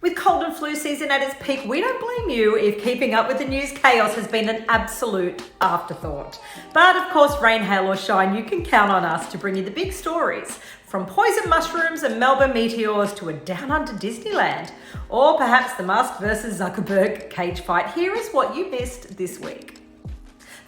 With cold and flu season at its peak, we don't blame you if keeping up with the news chaos has been an absolute afterthought. But of course, rain, hail or shine, you can count on us to bring you the big stories. From poison mushrooms and Melbourne meteors to a down under Disneyland. Or perhaps the Musk versus Zuckerberg cage fight. Here is what you missed this week.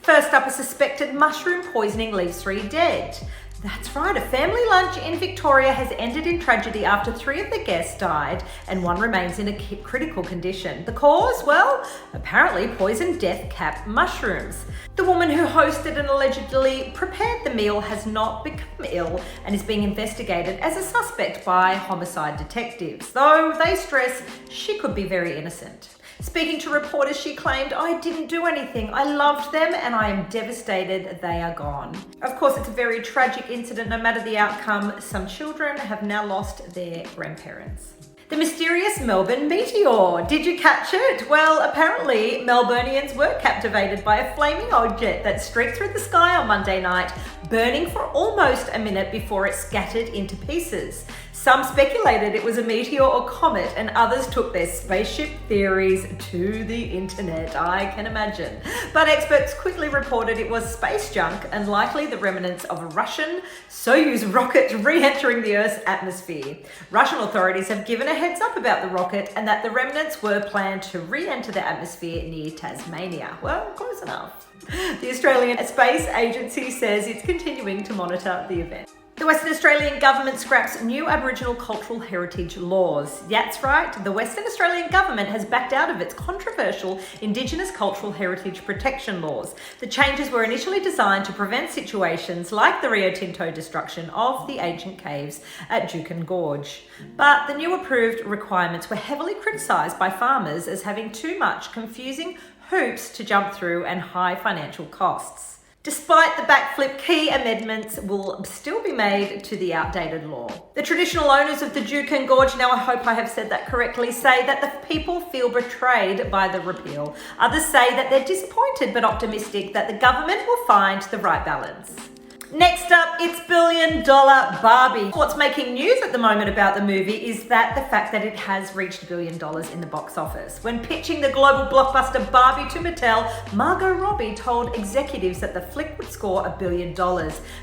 First up, a suspected mushroom poisoning leaves 3 dead. That's right, a family lunch in Victoria has ended in tragedy after 3 of the guests died and 1 remains in a critical condition. The cause? Well, apparently poisoned death cap mushrooms. The woman who hosted and allegedly prepared the meal has not become ill and is being investigated as a suspect by homicide detectives, though they stress she could be very innocent. Speaking to reporters, she claimed, "I didn't do anything. I loved them and I am devastated they are gone." Of course, it's a very tragic incident. No matter the outcome, some children have now lost their grandparents. The mysterious Melbourne meteor. Did you catch it? Well, apparently Melburnians were captivated by a flaming object that streaked through the sky on Monday night, burning for almost a minute before it scattered into pieces. Some speculated it was a meteor or comet, and others took their spaceship theories to the internet, I can imagine. But experts quickly reported it was space junk and likely the remnants of a Russian Soyuz rocket re-entering the Earth's atmosphere. Russian authorities have given a heads up about the rocket and that the remnants were planned to re-enter the atmosphere near Tasmania. Well, close enough. The Australian Space Agency says it's continuing to monitor the event. The Western Australian government scraps new Aboriginal cultural heritage laws. That's right, the Western Australian government has backed out of its controversial Indigenous cultural heritage protection laws. The changes were initially designed to prevent situations like the Rio Tinto destruction of the ancient caves at Juukan Gorge. But the new approved requirements were heavily criticised by farmers as having too much confusing hoops to jump through and high financial costs. Despite the backflip, key amendments will still be made to the outdated law. The traditional owners of the Juukan Gorge, now I hope I have said that correctly, say that the people feel betrayed by the repeal. Others say that they're disappointed but optimistic that the government will find the right balance. Next up, it's $1 billion Barbie. What's making news at the moment about the movie is that the fact that it has reached $1 billion in the box office. When pitching the global blockbuster Barbie to Mattel, Margot Robbie told executives that the flick would score $1 billion.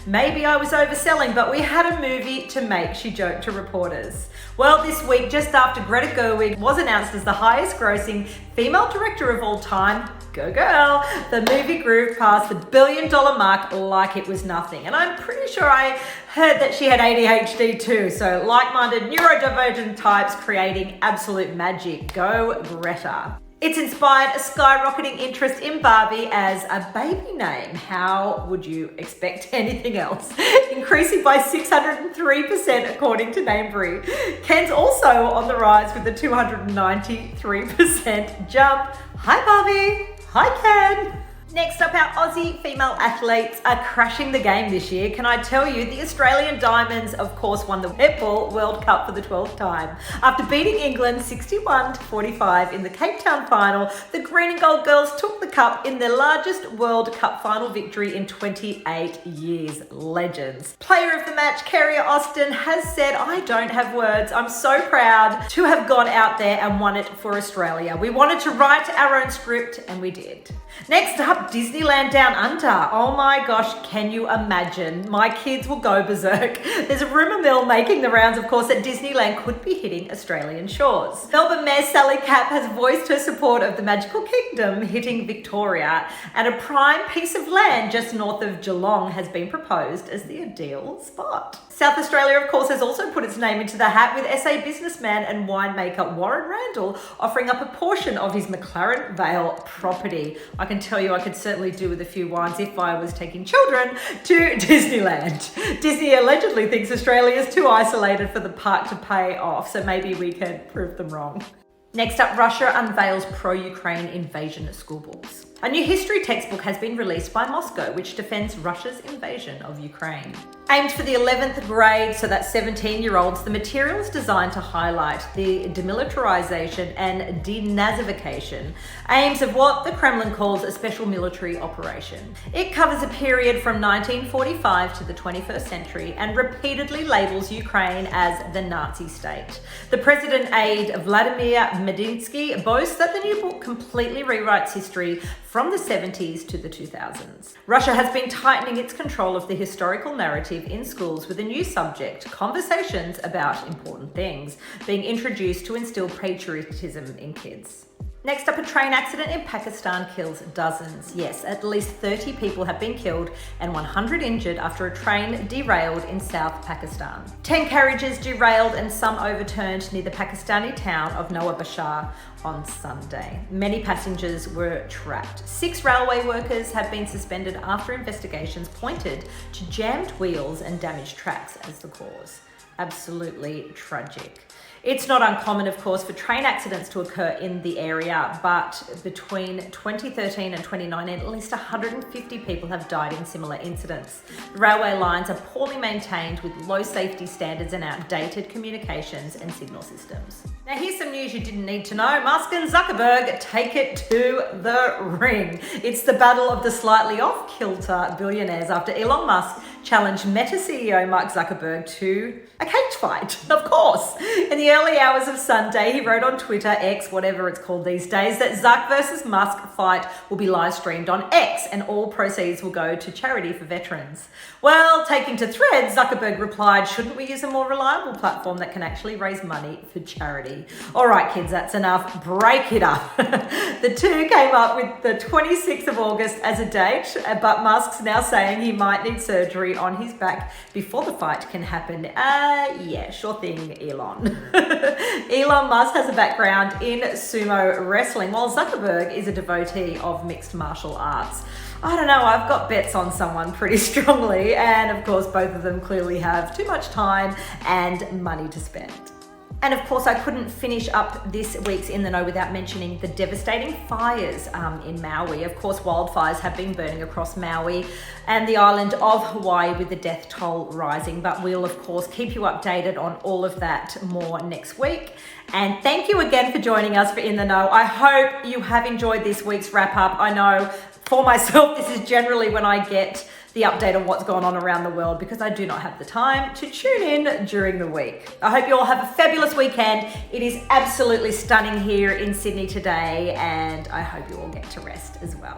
"Maybe I was overselling, but we had a movie to make," she joked to reporters. Well, this week, just after Greta Gerwig was announced as the highest grossing female director of all time, go girl, the movie grew past the $1 billion mark like it was nothing. And I'm pretty sure I heard that she had ADHD too, so like-minded neurodivergent types creating absolute magic. Go Greta. It's inspired a skyrocketing interest in Barbie as a baby name. How would you expect anything else? Increasing by 603% according to Namery. Ken's also on the rise with a 293% jump. Hi Barbie! Hi Ken! Next up, our Aussie female athletes are crashing the game this year. Can I tell you, the Australian Diamonds, of course, won the Netball World Cup for the 12th time. After beating England 61-45 in the Cape Town final, the Green and Gold girls took the cup in their largest World Cup final victory in 28 years. Legends. Player of the match, Kerry Austin, has said, "I don't have words. I'm so proud to have gone out there and won it for Australia. We wanted to write our own script and we did." Next up, Disneyland Down Under. Oh my gosh, can you imagine? My kids will go berserk. There's a rumour mill making the rounds, of course, that Disneyland could be hitting Australian shores. Melbourne Mayor Sally Capp has voiced her support of the Magical Kingdom hitting Victoria, and a prime piece of land just north of Geelong has been proposed as the ideal spot. South Australia, of course, has also put its name into the hat with SA businessman and winemaker Warren Randall offering up a portion of his McLaren Vale property. I can tell you I could certainly do with a few wines if I was taking children to Disneyland. Disney allegedly thinks Australia is too isolated for the park to pay off, so maybe we can prove them wrong. Next up, Russia unveils pro-Ukraine invasion school books. A new history textbook has been released by Moscow, which defends Russia's invasion of Ukraine. Aimed for the 11th grade, so that's 17-year-olds, the material is designed to highlight the demilitarization and denazification aims of what the Kremlin calls a special military operation. It covers a period from 1945 to the 21st century and repeatedly labels Ukraine as the Nazi state. The president aide Vladimir Medinsky boasts that the new book completely rewrites history from the 70s to the 2000s. Russia has been tightening its control of the historical narrative in schools with a new subject, conversations about important things, being introduced to instill patriotism in kids. Next up, a train accident in Pakistan kills dozens. Yes, at least 30 people have been killed and 100 injured after a train derailed in South Pakistan. 10 carriages derailed and some overturned near the Pakistani town of Nawabshah on Sunday. Many passengers were trapped. 6 railway workers have been suspended after investigations pointed to jammed wheels and damaged tracks as the cause. Absolutely tragic. It's not uncommon, of course, for train accidents to occur in the area, but between 2013 and 2019, at least 150 people have died in similar incidents. The railway lines are poorly maintained with low safety standards and outdated communications and signal systems. Now, here's some news you didn't need to know. Musk and Zuckerberg take it to the ring. It's the battle of the slightly off-kilter billionaires after Elon Musk challenged Meta CEO Mark Zuckerberg to a cage fight, of course. In the early hours of Sunday, he wrote on Twitter, X, whatever it's called these days, that Zuck versus Musk fight will be live streamed on X and all proceeds will go to charity for veterans. Well, taking to Threads, Zuckerberg replied, shouldn't we use a more reliable platform that can actually raise money for charity? All right, kids, that's enough. Break it up. The two came up with the 26th of August as a date, but Musk's now saying he might need surgery on his back before the fight can happen. Yeah, sure thing, Elon. Elon Musk has a background in sumo wrestling, while Zuckerberg is a devotee of mixed martial arts. I don't know, I've got bets on someone pretty strongly, and of course both of them clearly have too much time and money to spend. And of course, I couldn't finish up this week's In the Know without mentioning the devastating fires in Maui. Of course, wildfires have been burning across Maui and the island of Hawaii with the death toll rising. But we'll, of course, keep you updated on all of that more next week. And thank you again for joining us for In the Know. I hope you have enjoyed this week's wrap up. I know for myself, this is generally when I get the update on what's going on around the world because I do not have the time to tune in during the week. I hope you all have a fabulous weekend. It is absolutely stunning here in Sydney today, and I hope you all get to rest as well.